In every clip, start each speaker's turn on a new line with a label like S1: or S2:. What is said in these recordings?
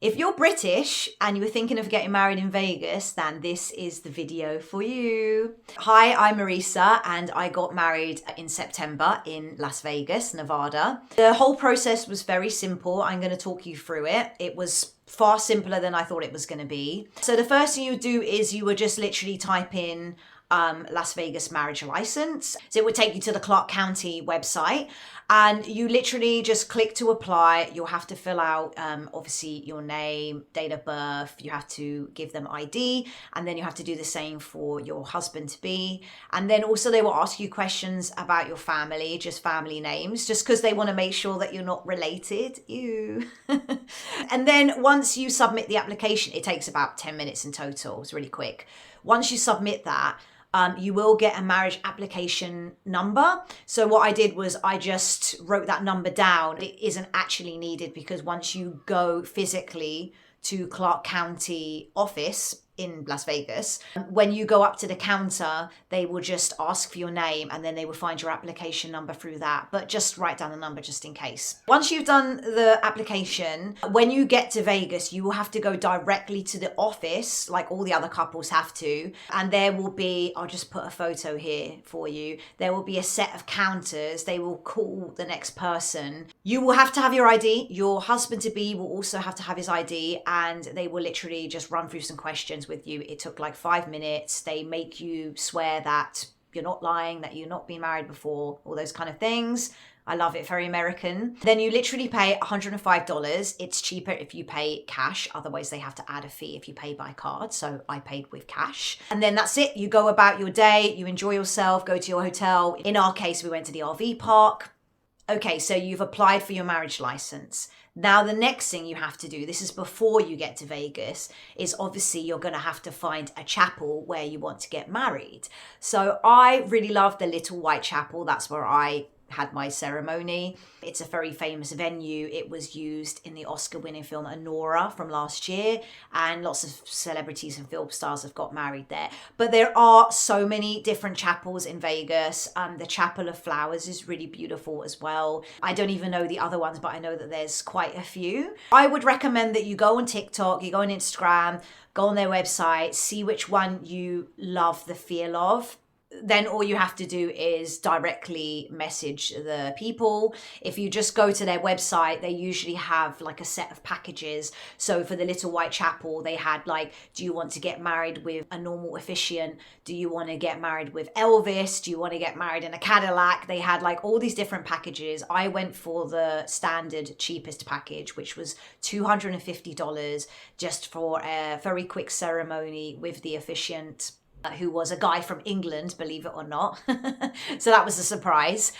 S1: If you're British and you were thinking of getting married in Vegas, then this is the video for you. Hi, I'm Marisa and I got married in September in Las Vegas, Nevada. The whole process was very simple. I'm going to talk you through it. It was far simpler than I thought it was going to be. So the first thing you do is you would just literally type in Las Vegas marriage license. So it would take you to the Clark County website and you literally just click to apply. You'll have to fill out obviously your name, date of birth, you have to give them ID, and then you have to do the same for your husband to be. And then also they will ask you questions about your family, just family names, just because they want to make sure that you're not related. Ew. And then once you submit the application, it takes about 10 minutes in total. It's really quick. Once you submit that, you will get a marriage application number. So what I did was I just wrote that number down. It isn't actually needed because once you go physically to Clark County office in Las Vegas, when you go up to the counter, they will just ask for your name and then they will find your application number through that. But just write down the number just in case. Once you've done the application, when you get to Vegas, you will have to go directly to the office like all the other couples have to. And there will be, I'll just put a photo here for you. There will be a set of counters. They will call the next person. You will have to have your ID. Your husband to be will also have to have his ID, and they will literally just run through some questions with you. It took like 5 minutes. They make you swear that you're not lying, that you've not been married before, all those kind of things. I love it, very American. Then you literally pay $105. It's cheaper if you pay cash. Otherwise, they have to add a fee if you pay by card. So I paid with cash. And then that's it. You go about your day. You enjoy yourself, go to your hotel. In our case, we went to the RV park. Okay, so you've applied for your marriage license. Now, the next thing you have to do, this is before you get to Vegas, is obviously you're going to have to find a chapel where you want to get married. So I really love the Little White Chapel. That's where I had my ceremony. It's a very famous venue. It was used in the Oscar-winning film Anora from last year, and lots of celebrities and film stars have got married there. But there are so many different chapels in Vegas. The Chapel of Flowers is really beautiful as well. I don't even know the other ones, but I know that there's quite a few. I would recommend that you go on TikTok, you go on Instagram, go on their website, see which one you love the feel of. Then all you have to do is directly message the people. If you just go to their website, they usually have like a set of packages. So for the Little White Chapel, they had like, do you want to get married with a normal officiant? Do you want to get married with Elvis? Do you want to get married in a Cadillac? They had like all these different packages. I went for the standard cheapest package, which was $250 just for a very quick ceremony with the officiant, who was a guy from England, believe it or not. So that was a surprise.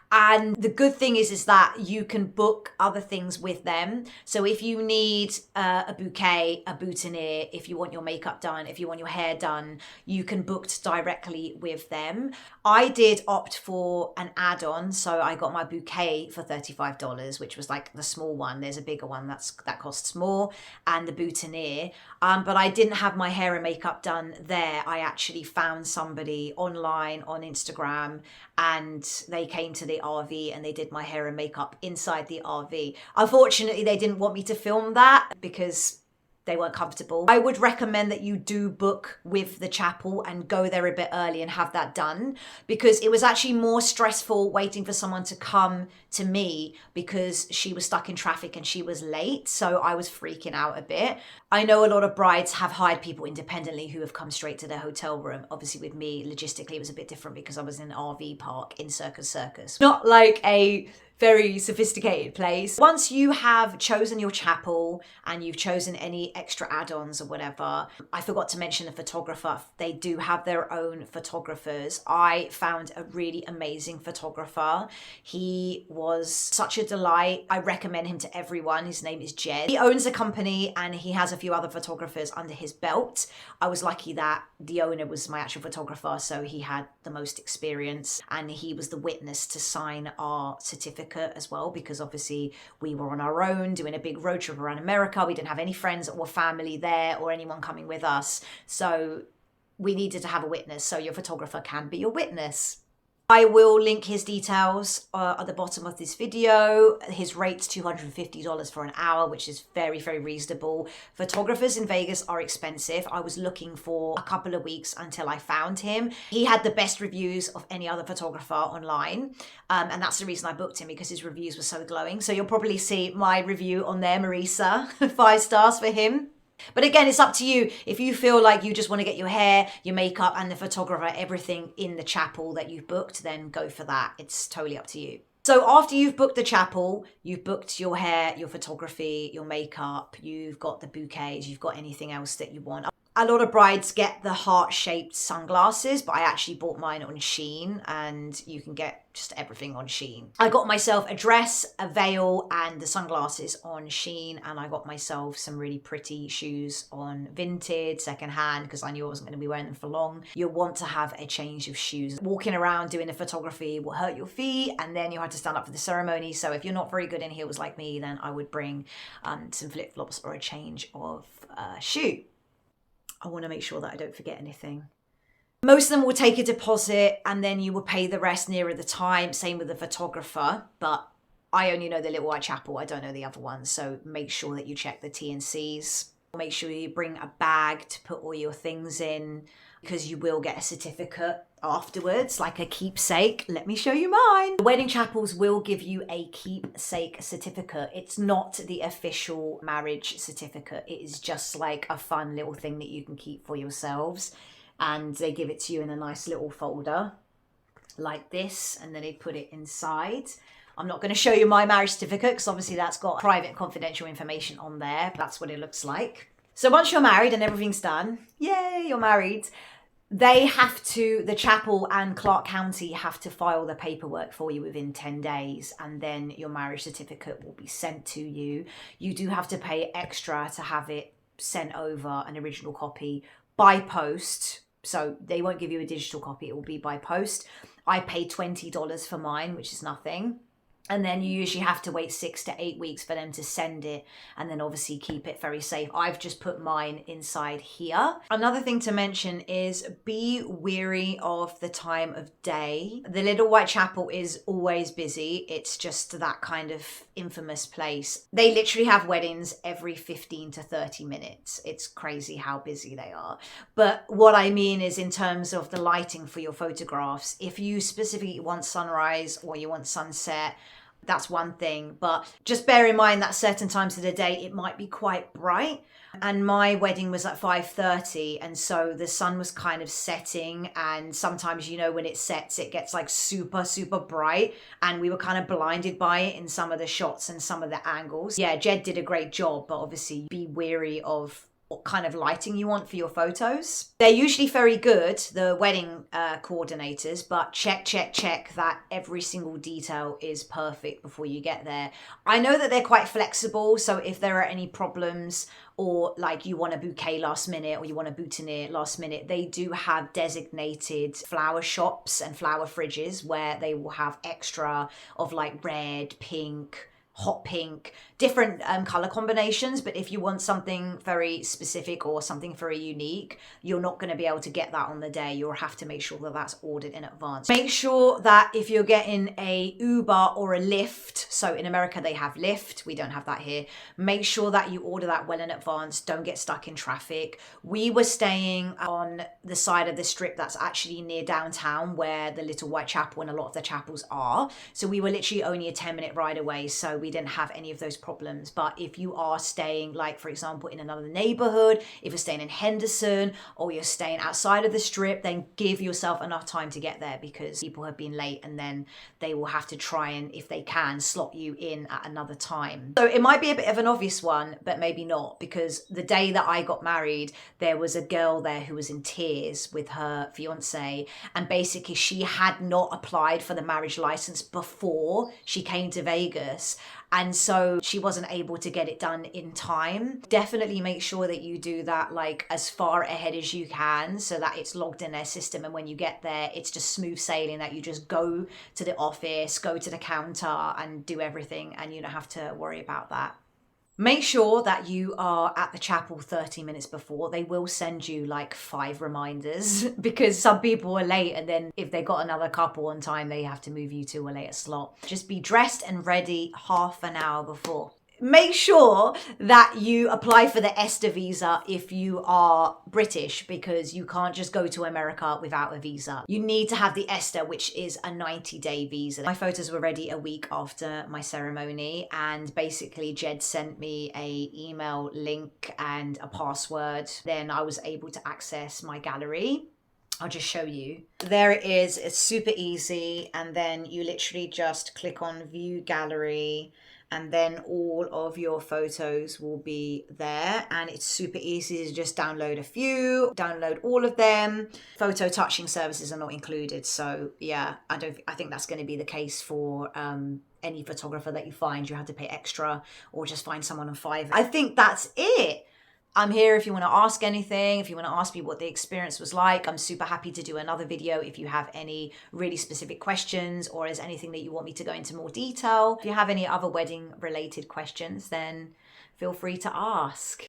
S1: And the good thing is that you can book other things with them. So if you need a bouquet, a boutonniere, if you want your makeup done, if you want your hair done, you can book directly with them. I did opt for an add-on. So I got my bouquet for $35, which was like the small one. There's a bigger one that costs more, and the boutonniere. But I didn't have my hair and makeup done there. I actually found somebody online on Instagram, and they came to the RV and they did my hair and makeup inside the RV. Unfortunately, they didn't want me to film that because they weren't comfortable. I would recommend that you do book with the chapel and go there a bit early and have that done, because it was actually more stressful waiting for someone to come to me because she was stuck in traffic and she was late. So I was freaking out a bit. I know a lot of brides have hired people independently who have come straight to their hotel room. Obviously with me, logistically, it was a bit different because I was in an RV park in Circus. Not like a very sophisticated place. Once you have chosen your chapel and you've chosen any extra add-ons or whatever, I forgot to mention the photographer. They do have their own photographers. I found a really amazing photographer. He was such a delight. I recommend him to everyone. His name is Jed. He owns a company and he has a few other photographers under his belt. I was lucky that the owner was my actual photographer, so he had the most experience and he was the witness to sign our certificate as well, because obviously we were on our own doing a big road trip around America. We didn't have any friends or family there or anyone coming with us, so we needed to have a witness. So your photographer can be your witness. I will link his details at the bottom of this video. His rate's $250 for an hour, which is very, very reasonable. Photographers in Vegas are expensive. I was looking for a couple of weeks until I found him. He had the best reviews of any other photographer online. And that's the reason I booked him, because his reviews were so glowing. So you'll probably see my review on there, Marisa, 5 stars for him. But again, it's up to you. If you feel like you just want to get your hair, your makeup, and the photographer, everything in the chapel that you've booked, then go for that. It's totally up to you. So after you've booked the chapel, you've booked your hair, your photography, your makeup, you've got the bouquets, you've got anything else that you want. A lot of brides get the heart-shaped sunglasses, but I actually bought mine on Shein, and you can get just everything on Shein. I got myself a dress, a veil, and the sunglasses on Shein, and I got myself some really pretty shoes on Vinted, secondhand, because I knew I wasn't going to be wearing them for long. You'll want to have a change of shoes. Walking around doing the photography will hurt your feet, and then you'll have to stand up for the ceremony. So if you're not very good in heels like me, then I would bring some flip-flops or a change of shoe. I want to make sure that I don't forget anything. Most of them will take a deposit and then you will pay the rest nearer the time. Same with the photographer, but I only know the Little White Chapel. I don't know the other ones. So make sure that you check the T&Cs. Make sure you bring a bag to put all your things in, because you will get a certificate afterwards, like a keepsake. Let me show you mine. The wedding chapels will give you a keepsake certificate. It's not the official marriage certificate. It is just like a fun little thing that you can keep for yourselves. And they give it to you in a nice little folder like this, and then they put it inside. I'm not going to show you my marriage certificate because obviously that's got private confidential information on there. That's what it looks like. So once you're married and everything's done, yay, you're married, the chapel and Clark County have to file the paperwork for you within 10 days, and then your marriage certificate will be sent to you. You do have to pay extra to have it sent over, an original copy, by post. So they won't give you a digital copy, it will be by post. I paid $20 for mine, which is nothing. And then you usually have to wait 6 to 8 weeks for them to send it, and then obviously keep it very safe. I've just put mine inside here. Another thing to mention is be wary of the time of day. The Little White Chapel is always busy. It's just that kind of infamous place. They literally have weddings every 15 to 30 minutes. It's crazy how busy they are. But what I mean is in terms of the lighting for your photographs, if you specifically want sunrise or you want sunset, that's one thing, but just bear in mind that certain times of the day it might be quite bright. And my wedding was at 5:30, and so the sun was kind of setting, and sometimes, you know, when it sets it gets like super bright, and we were kind of blinded by it in some of the shots and some of the angles. Yeah, Jed did a great job, but obviously be wary of what kind of lighting you want for your photos. They're usually very good, the wedding coordinators, but check that every single detail is perfect before you get there. I know that they're quite flexible, so if there are any problems, or like you want a bouquet last minute or you want a boutonniere last minute, they do have designated flower shops and flower fridges where they will have extra of like red, pink, hot pink, different color combinations. But if you want something very specific or something very unique, you're not going to be able to get that on the day. You'll have to make sure that that's ordered in advance. Make sure that if you're getting a Uber or a Lyft, so in America they have Lyft, we don't have that here, make sure that you order that well in advance. Don't get stuck in traffic. We were staying on the side of the strip that's actually near downtown where the Little White Chapel and a lot of the chapels are. So we were literally only a 10-minute ride away, so we didn't have any of those problems. But if you are staying, like for example, in another neighborhood, if you're staying in Henderson or you're staying outside of the strip, then give yourself enough time to get there, because people have been late and then they will have to try and, if they can, slot you in at another time. So it might be a bit of an obvious one, but maybe not, because the day that I got married, there was a girl there who was in tears with her fiance, and basically she had not applied for the marriage license before she came to Vegas. And so she wasn't able to get it done in time. Definitely make sure that you do that like as far ahead as you can, so that it's logged in their system. And when you get there, it's just smooth sailing, that you just go to the office, go to the counter and do everything, and you don't have to worry about that. Make sure that you are at the chapel 30 minutes before. They will send you like 5 reminders because some people are late, and then if they got another couple on time, they have to move you to a later slot. Just be dressed and ready half an hour before. Make sure that you apply for the ESTA visa if you are British, because you can't just go to America without a visa. You need to have the ESTA, which is a 90-day visa. My photos were ready a week after my ceremony, and basically Jed sent me a email link and a password. Then I was able to access my gallery. I'll just show you. There it is. It's super easy. And then you literally just click on view gallery, and then all of your photos will be there. And it's super easy to just download a few, download all of them. Photo touching services are not included. So yeah, I think that's going to be the case for any photographer that you find. You have to pay extra, or just find someone on Fiverr. I think that's it. I'm here if you want to ask anything, if you want to ask me what the experience was like. I'm super happy to do another video if you have any really specific questions, or is anything that you want me to go into more detail. If you have any other wedding related questions, then feel free to ask.